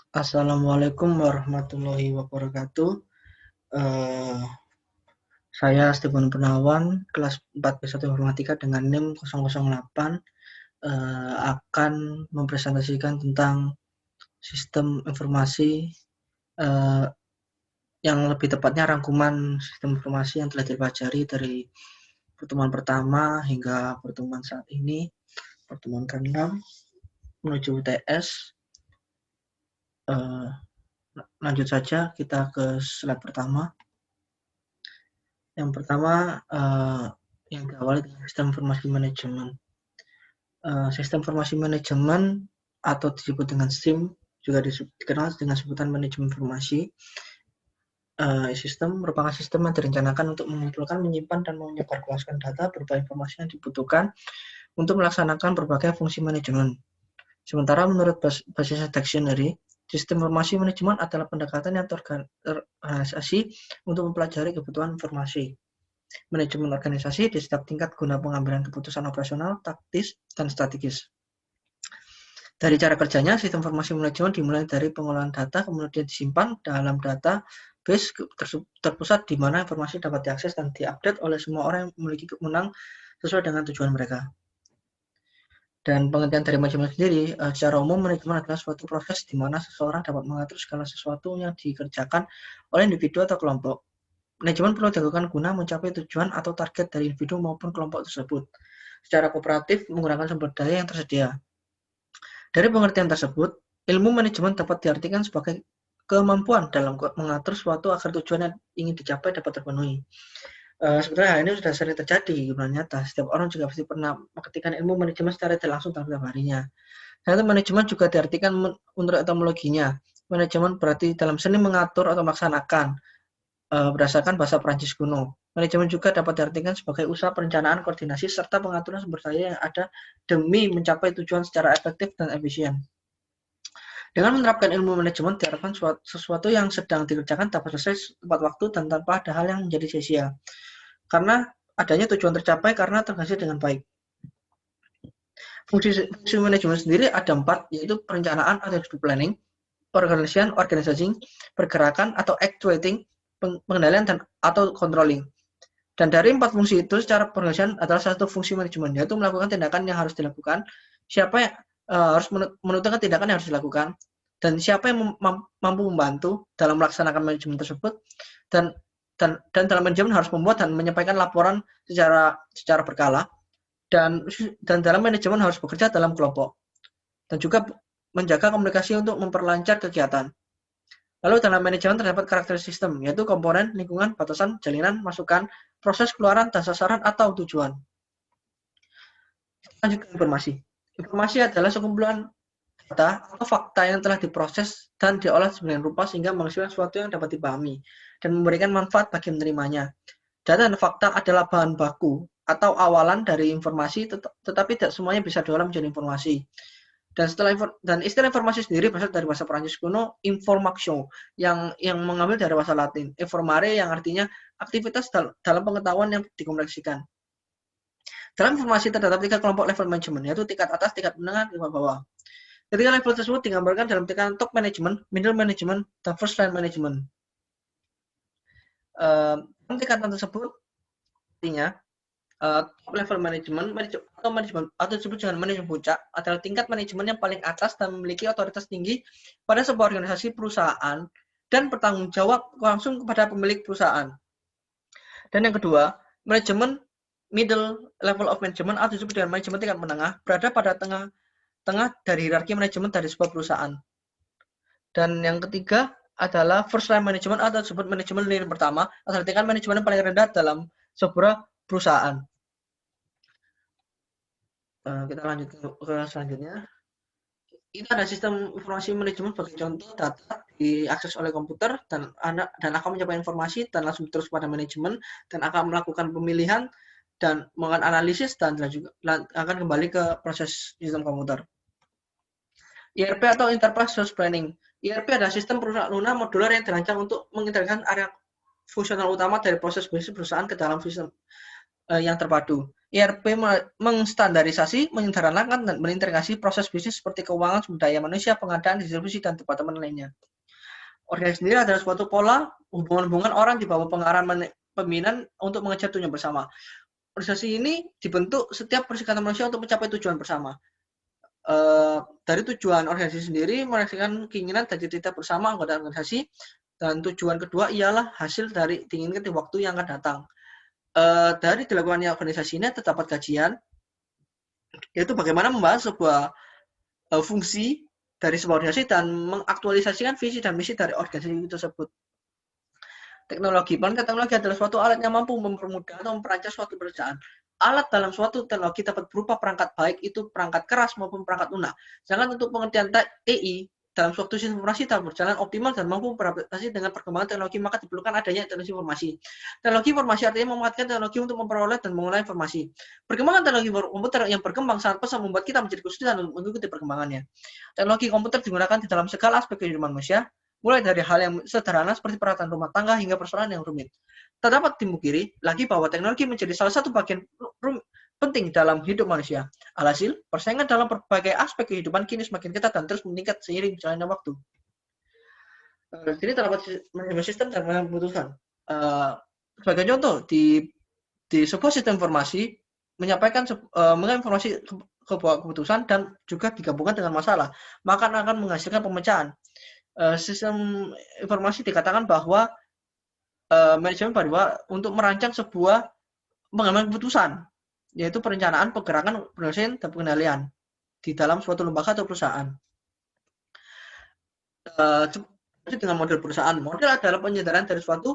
Assalamualaikum warahmatullahi wabarakatuh. Eh, saya Stephen Penawan, kelas 4 B1 Informatika dengan NIM 008, akan mempresentasikan tentang sistem informasi, eh, yang lebih tepatnya rangkuman sistem informasi yang telah dipelajari dari pertemuan pertama hingga pertemuan saat ini, pertemuan ke-6 menuju UTS. Lanjut saja kita ke slide pertama. Yang pertama, yang diawali dengan sistem informasi manajemen. Sistem informasi manajemen atau disebut dengan SIM juga dikenal dengan sebutan manajemen informasi. Sistem merupakan sistem yang direncanakan untuk mengumpulkan, menyimpan, dan menyebarluaskan data berupa informasi yang dibutuhkan untuk melaksanakan berbagai fungsi manajemen. Sementara menurut basis dictionary, sistem informasi manajemen adalah pendekatan yang terorganisasi untuk mempelajari kebutuhan informasi manajemen organisasi di setiap tingkat guna pengambilan keputusan operasional, taktis, dan strategis. Dari cara kerjanya, sistem informasi manajemen dimulai dari pengolahan data, kemudian disimpan dalam database terpusat di mana informasi dapat diakses dan diupdate oleh semua orang yang memiliki kewenangan sesuai dengan tujuan mereka. Dan pengertian dari manajemen sendiri, secara umum manajemen adalah suatu proses di mana seseorang dapat mengatur segala sesuatu yang dikerjakan oleh individu atau kelompok. Manajemen perlu dilakukan guna mencapai tujuan atau target dari individu maupun kelompok tersebut secara kooperatif menggunakan sumber daya yang tersedia. Dari pengertian tersebut, ilmu manajemen dapat diartikan sebagai kemampuan dalam mengatur suatu agar tujuan yang ingin dicapai dapat terpenuhi. Sebenarnya hal ini sudah sering terjadi di dunia nyata. Setiap orang juga pasti pernah mengetikkan ilmu manajemen secara tidak langsung dalam setiap harinya. Satu manajemen juga diartikan menurut etimologinya. Manajemen berarti dalam seni mengatur atau melaksanakan, berdasarkan bahasa Prancis kuno. Manajemen juga dapat diartikan sebagai usaha perencanaan, koordinasi, serta pengaturan sumber daya yang ada demi mencapai tujuan secara efektif dan efisien. Dengan menerapkan ilmu manajemen, diharapkan sesuatu yang sedang dikerjakan dapat selesai tepat waktu dan tanpa ada hal yang menjadi sia-sia. Karena adanya tujuan tercapai karena terhasil dengan baik. Fungsi manajemen sendiri ada 4, yaitu perencanaan atau planning, organizing, pergerakan atau actuating, pengendalian dan atau controlling. Dan dari 4 fungsi itu secara pengorganisasian adalah satu fungsi manajemen, yaitu melakukan tindakan yang harus dilakukan, siapa yang harus menentukan tindakan yang harus dilakukan, dan siapa yang mampu membantu dalam melaksanakan manajemen tersebut, dan dalam manajemen harus membuat dan menyampaikan laporan secara berkala, dan dalam manajemen harus bekerja dalam kelompok, dan juga menjaga komunikasi untuk memperlancar kegiatan. Lalu dalam manajemen terdapat karakter sistem, yaitu komponen, lingkungan, batasan, jalinan, masukan, proses keluaran, dan sasaran atau tujuan. Lanjut ke informasi. Informasi adalah sekumpulan data atau fakta yang telah diproses dan diolah sedemikian rupa sehingga menghasilkan sesuatu yang dapat dipahami dan memberikan manfaat bagi menerimanya. Data dan fakta adalah bahan baku atau awalan dari informasi, tetapi tidak semuanya bisa diolah menjadi informasi. Dan istilah informasi sendiri berasal dari bahasa Prancis kuno information yang mengambil dari bahasa Latin informare yang artinya aktivitas dalam pengetahuan yang dikomunikasikan. Dalam informasi terdapat 3 kelompok level manajemen, yaitu tingkat atas, tingkat menengah, tingkat bawah. Ketiga level tersebut digambarkan dalam tingkatan top management, middle management, dan first line management. Dalam tingkatan tersebut artinya top level manajemen atau disebut dengan manajemen puncak adalah tingkat manajemen yang paling atas dan memiliki otoritas tinggi pada sebuah organisasi perusahaan dan bertanggung jawab langsung kepada pemilik perusahaan. Dan yang kedua, manajemen middle level of management atau disebut dengan manajemen tingkat menengah berada pada tengah dari hierarki manajemen dari sebuah perusahaan. Dan yang ketiga adalah first line management atau disebut manajemen lini pertama adalah tingkat manajemen yang paling rendah dalam sebuah perusahaan. Kita lanjut ke selanjutnya. Ini ada sistem informasi manajemen sebagai contoh data diakses oleh komputer dan akan mencapai informasi dan langsung terus pada manajemen dan akan melakukan pemilihan dan melakukan analisis dan juga akan kembali ke proses sistem komputer. ERP atau Enterprise Resource Planning. ERP adalah sistem perusahaan lunak modular yang dirancang untuk mengintegrasikan area fungsional utama dari proses bisnis perusahaan ke dalam sistem yang terpadu. ERP mengstandarisasi, menyederhanakan, dan mengintegrasi proses bisnis seperti keuangan, sumber daya manusia, pengadaan, distribusi, dan departemen lainnya. Organisasi sendiri adalah suatu pola hubungan-hubungan orang di bawah pengarahan pimpinan untuk mengejar tujuan bersama. Organisasi ini dibentuk setiap persikatan manusia untuk mencapai tujuan bersama. Dari tujuan organisasi sendiri merefleksikan keinginan dan cita-cita bersama anggota organisasi, dan tujuan kedua ialah hasil dari diinginkan di waktu yang akan datang. Dari dilakukannya organisasi ini terdapat kajian, yaitu bagaimana membahas sebuah fungsi dari sebuah organisasi dan mengaktualisasikan visi dan misi dari organisasi tersebut. Teknologi. Teknologi adalah suatu alat yang mampu mempermudah atau memperancang suatu pekerjaan. Alat dalam suatu teknologi dapat berupa perangkat, baik itu perangkat keras maupun perangkat lunak. Sedangkan untuk pengertian TI dalam suatu sistem informasi dapat berjalan optimal dan mampu beradaptasi dengan perkembangan teknologi, maka diperlukan adanya teknologi informasi. Teknologi informasi artinya memanfaatkan teknologi untuk memperoleh dan mengolah informasi. Perkembangan teknologi komputer yang berkembang sangat pesat membuat kita menjadi kesulitan untuk mengikuti perkembangannya. Teknologi komputer digunakan di dalam segala aspek kehidupan manusia, mulai dari hal yang sederhana seperti peralatan rumah tangga hingga persoalan yang rumit. Terdapat dimungkiri lagi bahwa teknologi menjadi salah satu bagian penting dalam hidup manusia. Alhasil, persaingan dalam berbagai aspek kehidupan kini semakin ketat dan terus meningkat seiring berjalannya waktu. Di sini terdapat manajemen sistem dan keputusan. Sebagai contoh, di sebuah sistem informasi menyampaikan informasi keputusan dan juga digabungkan dengan masalah, maka akan menghasilkan pemecahan. Sistem informasi dikatakan bahwa manajemen bahwa untuk merancang sebuah pengambilan keputusan, yaitu perencanaan, pergerakan, penyelesaian, dan pengendalian di dalam suatu lembaga atau perusahaan. Dengan model perusahaan. Model adalah penyandaran dari suatu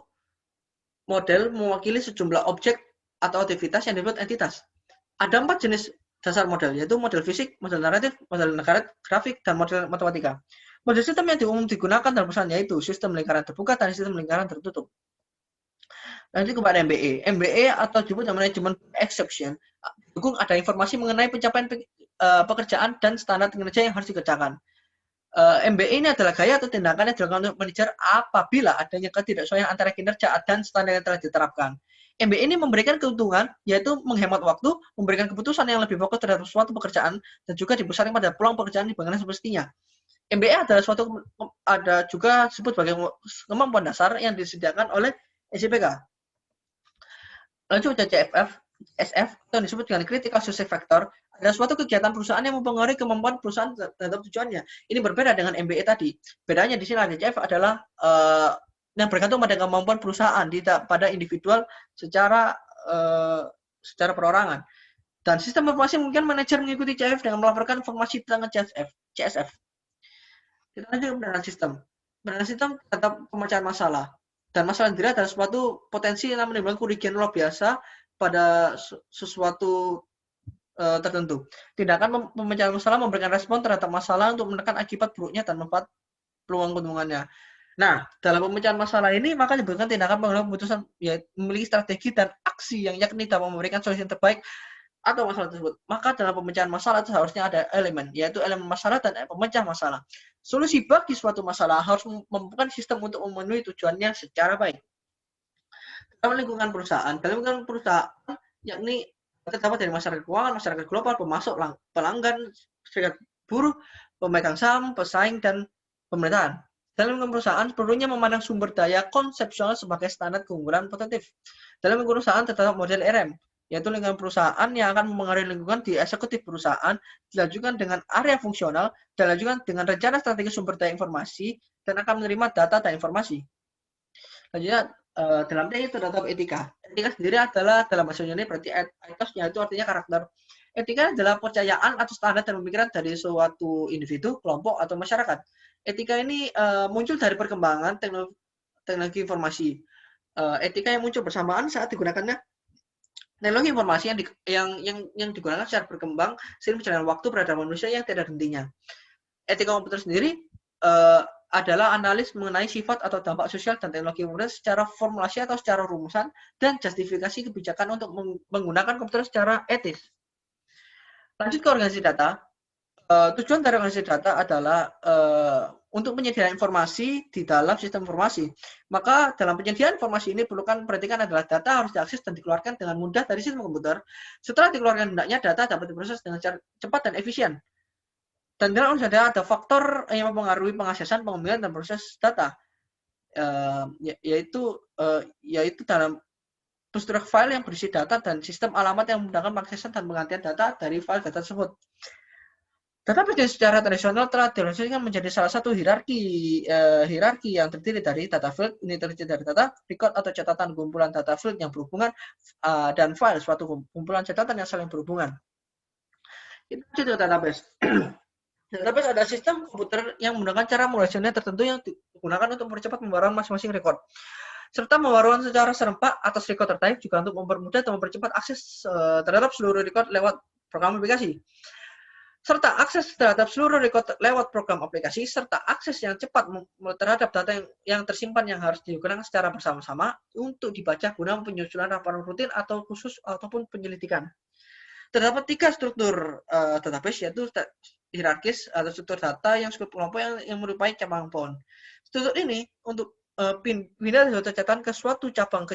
model mewakili sejumlah objek atau aktivitas yang disebut entitas. Ada 4 jenis dasar model, yaitu model fisik, model naratif, model grafik, dan model matematika. Model sistem yang umum digunakan dalam perusahaan yaitu sistem lingkaran terbuka dan sistem lingkaran tertutup. Nanti kepada MBE. MBE atau disebut manajemen exception, dukung ada informasi mengenai pencapaian pekerjaan dan standar kinerja yang harus dikerjakan. MBE ini adalah gaya atau tindakan yang dilakukan untuk manajer apabila adanya ketidaksesuaian antara kinerja dan standar yang telah diterapkan. MBE ini memberikan keuntungan, yaitu menghemat waktu, memberikan keputusan yang lebih fokus terhadap suatu pekerjaan, dan juga dibesarkan pada peluang pekerjaan di bagaimana semestinya. MBE adalah ada juga disebut sebagai kemampuan dasar yang disediakan oleh SIPK. Lanjut ke CFF, SF, atau disebut dengan critical success factor, adalah suatu kegiatan perusahaan yang mempengaruhi kemampuan perusahaan terhadap tujuannya. Ini berbeda dengan MBE tadi. Bedanya di sini DCF adalah yang bergantung pada kemampuan perusahaan, tidak pada individual secara perorangan. Dan sistem informasi mungkin manajer mengikuti CFF dengan melaporkan informasi tentang CSF. Kita lanjut ke pendanaan sistem. Pendanaan sistem tetap pemecahan masalah. Dan masalah sendiri adalah suatu potensi yang menimbulkan kerugian luar biasa pada sesuatu tertentu. Tindakan pemecahan masalah memberikan respon terhadap masalah untuk menekan akibat buruknya dan manfaat peluang keuntungannya. Nah, dalam pemecahan masalah ini maka dibutuhkan tindakan pengambilan keputusan, yaitu memiliki strategi dan aksi yang yakni dapat memberikan solusi yang terbaik atau masalah tersebut. Maka dalam pemecahan masalah itu seharusnya ada elemen, yaitu elemen masalah dan pemecah masalah. Solusi bagi suatu masalah harus membutuhkan sistem untuk memenuhi tujuannya secara baik. Dalam lingkungan perusahaan, yakni terdapat dari masyarakat keuangan, masyarakat global, pemasok, pelanggan, serikat buruh, pemegang saham, pesaing, dan pemerintahan. Dalam lingkungan perusahaan, perlunya memandang sumber daya konsepsional sebagai standar keunggulan potentif. Dalam lingkungan perusahaan terdapat model RM, yaitu lingkungan perusahaan yang akan mempengaruhi lingkungan di eksekutif perusahaan, dilanjutkan dengan area fungsional, dan dilanjutkan dengan rencana strategi sumber daya informasi, dan akan menerima data dan informasi. Selanjutnya, dalam TI terdapat etika. Etika sendiri adalah dalam bahasa Indonesia berarti ethosnya itu artinya karakter. Etika adalah kepercayaan atau standar dan pemikiran dari suatu individu, kelompok, atau masyarakat. Etika ini muncul dari perkembangan teknologi informasi. Etika yang muncul bersamaan saat digunakannya teknologi informasi yang digunakan secara berkembang seiring berjalannya waktu terhadap manusia yang tidak hentinya. Etika komputer sendiri adalah analis mengenai sifat atau dampak sosial dan teknologi komputer secara formulasi atau secara rumusan dan justifikasi kebijakan untuk menggunakan komputer secara etis. Lanjut ke organisasi data. Tujuan dari organisasi data adalah untuk penyediaan informasi di dalam sistem informasi. Maka dalam penyediaan informasi ini perhatikan adalah data harus diakses dan dikeluarkan dengan mudah dari sistem komputer. Setelah dikeluarkan hendaknya data dapat diproses dengan cara cepat dan efisien. Dan dalam ada faktor yang mempengaruhi pengaksesan, pengambilan, dan proses data, yaitu dalam struktur file yang berisi data dan sistem alamat yang memudahkan pengaksesan dan penggantian data dari file data tersebut. Database secara tradisional telah diorganisasikan menjadi salah satu hierarki yang terdiri dari data field, ini terdiri dari data, record atau catatan, kumpulan data field yang berhubungan, dan file, suatu kumpulan catatan yang saling berhubungan. Itu database. Database adalah sistem komputer yang menggunakan cara relasional tertentu yang digunakan untuk mempercepat pembaruan masing-masing record, serta pembaruan secara serempak atas record terkait, juga untuk mempermudah dan mempercepat akses terhadap seluruh record lewat program aplikasi, serta akses terhadap seluruh record lewat program aplikasi, serta akses yang cepat terhadap data yang tersimpan yang harus digunakan secara bersama-sama untuk dibaca guna penyusunan laporan rutin atau khusus ataupun penyelidikan. Terdapat 3 struktur database, yaitu hierarkis atau struktur data yang disebut kelompok yang menyerupai cabang pohon. Struktur ini untuk pindah dari catatan ke suatu cabang ke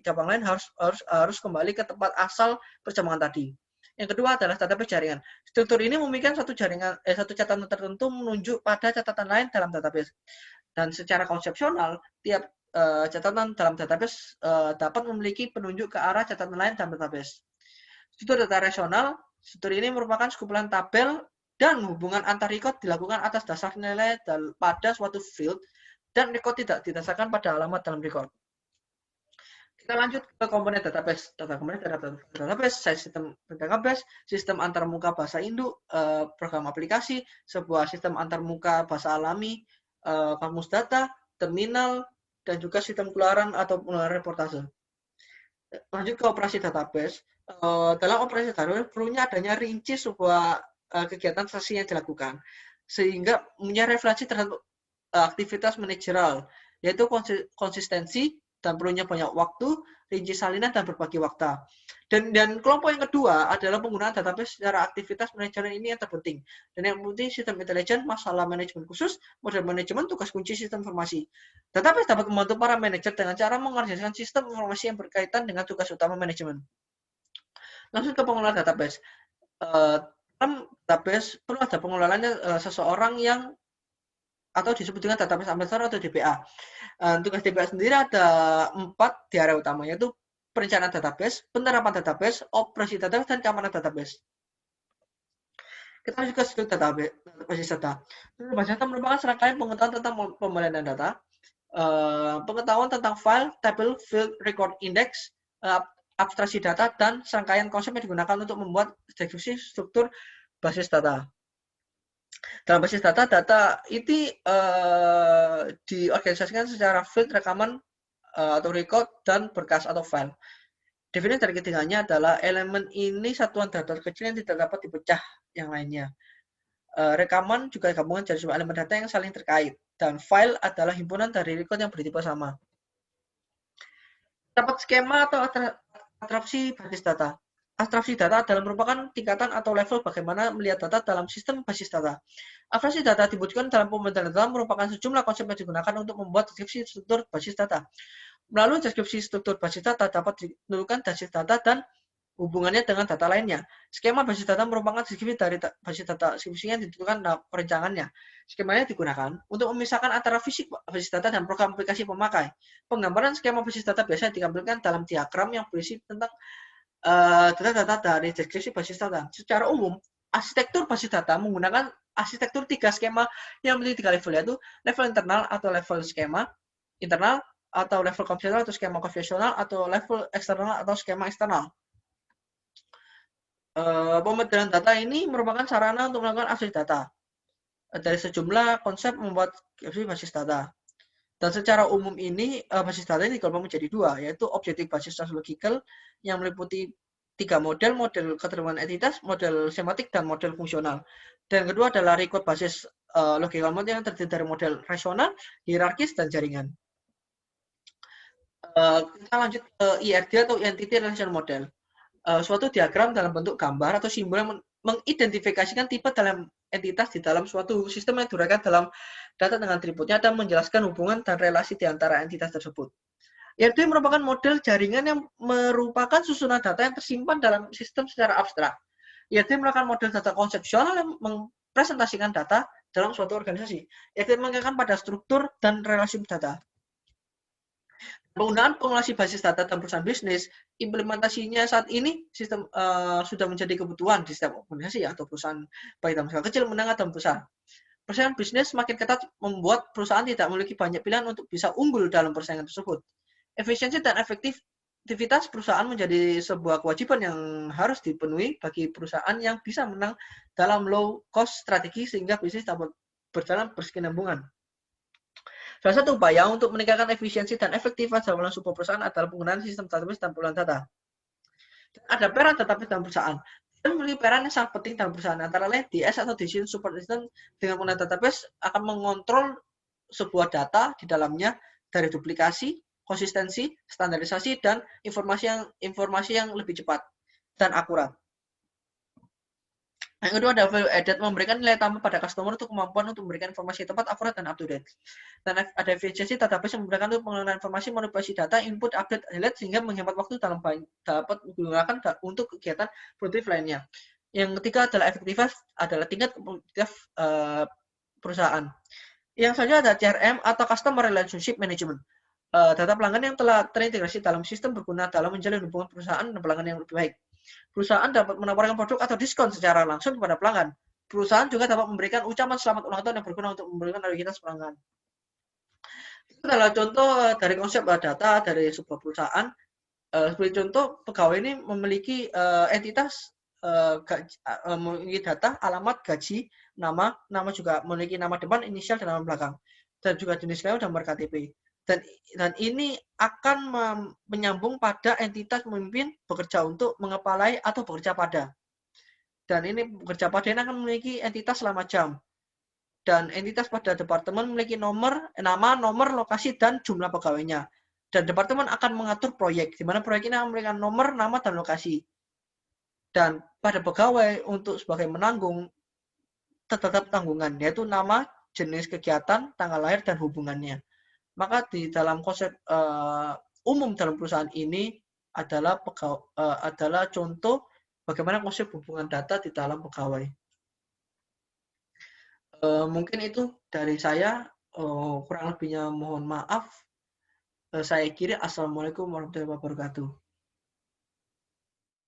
cabang lain harus kembali ke tempat asal percabangan tadi. Yang kedua adalah database jaringan. Struktur ini memiliki satu catatan tertentu menunjuk pada catatan lain dalam database. Dan secara konsepsional, tiap catatan dalam database dapat memiliki penunjuk ke arah catatan lain dalam database. Struktur data relasional. Struktur ini merupakan sekumpulan tabel dan hubungan antar record dilakukan atas dasar nilai pada suatu field, dan record tidak didasarkan pada alamat dalam record. Kita lanjut ke komponen database. Komponen database, sistem database, sistem antarmuka bahasa induk, program aplikasi, sebuah sistem antarmuka bahasa alami, kamus data, terminal, dan juga sistem keluaran atau pengeluaran reportase. Lanjut ke operasi database. Dalam operasi database perlunya adanya rinci sebuah kegiatan sesi yang dilakukan, sehingga punya referensi terhadap aktivitas manajerial, yaitu konsistensi dan perlunya banyak waktu, rinci salinan, dan berbagi waktu. Dan kelompok yang kedua adalah penggunaan database secara aktivitas manajemen, ini yang terpenting. Dan yang penting sistem intelijen, masalah manajemen khusus, model manajemen, tugas kunci sistem informasi. Database dapat membantu para manajer dengan cara mengerjakan sistem informasi yang berkaitan dengan tugas utama manajemen. Langsung ke pengelola database. Dalam database perlu ada pengelolanya seseorang yang atau disebut dengan database administrator atau DBA. Tugas DBA sendiri ada 4 di area utama, yaitu perencanaan database, penerapan database, operasi database, dan keamanan database. Kita lanjut ke struktur database data. Basis data merupakan serangkaian pengetahuan tentang pemeliharaan data, pengetahuan tentang file, tabel, field, record, index, abstraksi data, dan serangkaian konsep yang digunakan untuk membuat deskripsi struktur basis data. Dalam basis data ini diorganisasikan secara field, rekaman atau record, dan berkas atau file. Definisi dari ketiganya adalah elemen ini satuan data kecil yang tidak dapat dipecah yang lainnya. Rekaman juga gabungan dari sebuah elemen data yang saling terkait, dan file adalah himpunan dari record yang bertipe sama. Dapat skema atau abstraksi basis data. Abstraksi data adalah merupakan tingkatan atau level bagaimana melihat data dalam sistem basis data. Abstraksi data diwujudkan dalam pembentukan data merupakan sejumlah konsep yang digunakan untuk membuat deskripsi struktur basis data. Melalui deskripsi struktur basis data dapat ditentukan basis data dan hubungannya dengan data lainnya. Skema basis data merupakan deskripsi dari basis data. Deskripsinya ditentukan dalam perencangannya. Skemanya digunakan untuk memisahkan antara fisik basis data dan program aplikasi pemakai. Penggambaran skema basis data biasanya ditampilkan dalam diagram yang berisi tentang data-data dari deskripsi basis data. Secara umum, arsitektur basis data menggunakan arsitektur 3 skema yang memiliki 3 level, yaitu level internal atau level skema internal, atau level konvensional atau skema konvensional, atau level eksternal atau skema eksternal. Pemodelan data ini merupakan sarana untuk melakukan abstraksi data dari sejumlah konsep membuat basis data. Dan secara umum ini basis data ini dikelompok menjadi 2, yaitu objektif basis logical yang meliputi 3 model keterhubungan entitas, model semantik, dan model fungsional. Dan kedua adalah record basis logical model yang terdiri dari model rasional, hierarkis, dan jaringan. Kita lanjut ke IRD atau Entity Relation Model. Suatu diagram dalam bentuk gambar atau simbol yang mengidentifikasikan tipe dalam entitas di dalam suatu sistem yang diuraikan dalam data dengan atributnya dan menjelaskan hubungan dan relasi di antara entitas tersebut. ERD merupakan model jaringan yang merupakan susunan data yang tersimpan dalam sistem secara abstrak. ERD merupakan model data konseptual yang mempresentasikan data dalam suatu organisasi. ERD mengingatkan pada struktur dan relasi data. Penggunaan pengolasi basis data dalam perusahaan bisnis, implementasinya saat ini sistem sudah menjadi kebutuhan di setiap organisasi atau perusahaan baik dalam skala kecil, menengah, dan besar. Persaingan bisnis semakin ketat membuat perusahaan tidak memiliki banyak pilihan untuk bisa unggul dalam persaingan tersebut. Efisiensi dan efektivitas perusahaan menjadi sebuah kewajiban yang harus dipenuhi bagi perusahaan yang bisa menang dalam low cost strategi sehingga bisnis dapat berjalan berkesinambungan. Salah satu upaya untuk meningkatkan efisiensi dan efektivitas dalam sebuah perusahaan adalah penggunaan sistem database dan pengolahan data. Ada peran database dalam perusahaan. Dan memiliki peran yang sangat penting dalam perusahaan. Antara lain DS atau Decision Support System dengan penggunaan database akan mengontrol sebuah data di dalamnya dari duplikasi, konsistensi, standarisasi, dan informasi yang lebih cepat dan akurat. Yang kedua ada value added, memberikan nilai tambah pada customer untuk kemampuan untuk memberikan informasi tepat, akurat, dan up to date. Dan ada efisiensi database yang memberikan untuk pengelolaan informasi, manipulasi data, input, update, highlight, sehingga menghemat waktu dalam dapat digunakan untuk kegiatan produktif lainnya. Yang ketiga adalah efektivitas, adalah tingkat efektivitas perusahaan. Yang selanjutnya ada CRM atau Customer Relationship Management. Data pelanggan yang telah terintegrasi dalam sistem berguna dalam menjalin hubungan perusahaan dan pelanggan yang lebih baik. Perusahaan dapat menawarkan produk atau diskon secara langsung kepada pelanggan. Perusahaan juga dapat memberikan ucapan selamat ulang tahun yang berguna untuk memberikan loyalitas pelanggan. Itu adalah contoh dari konsep data dari sebuah perusahaan. Sebagai contoh, pegawai ini memiliki entitas memiliki data, alamat, gaji, nama juga memiliki nama depan, inisial, dan nama belakang. Dan juga jenis KU dan nomor KTP. Dan ini akan menyambung pada entitas pemimpin bekerja untuk, mengepalai, atau bekerja pada. Dan ini bekerja pada ini akan memiliki entitas selama jam. Dan entitas pada departemen memiliki nama, nomor, lokasi, dan jumlah pegawainya. Dan departemen akan mengatur proyek, di mana proyek ini akan memberikan nomor, nama, dan lokasi. Dan pada pegawai untuk sebagai menanggung terdapat tanggungan, yaitu nama, jenis kegiatan, tanggal lahir, dan hubungannya. Maka di dalam konsep umum dalam perusahaan ini adalah contoh bagaimana konsep hubungan data di dalam pegawai. Mungkin itu dari saya, kurang lebihnya mohon maaf. Saya kira assalamualaikum warahmatullahi wabarakatuh.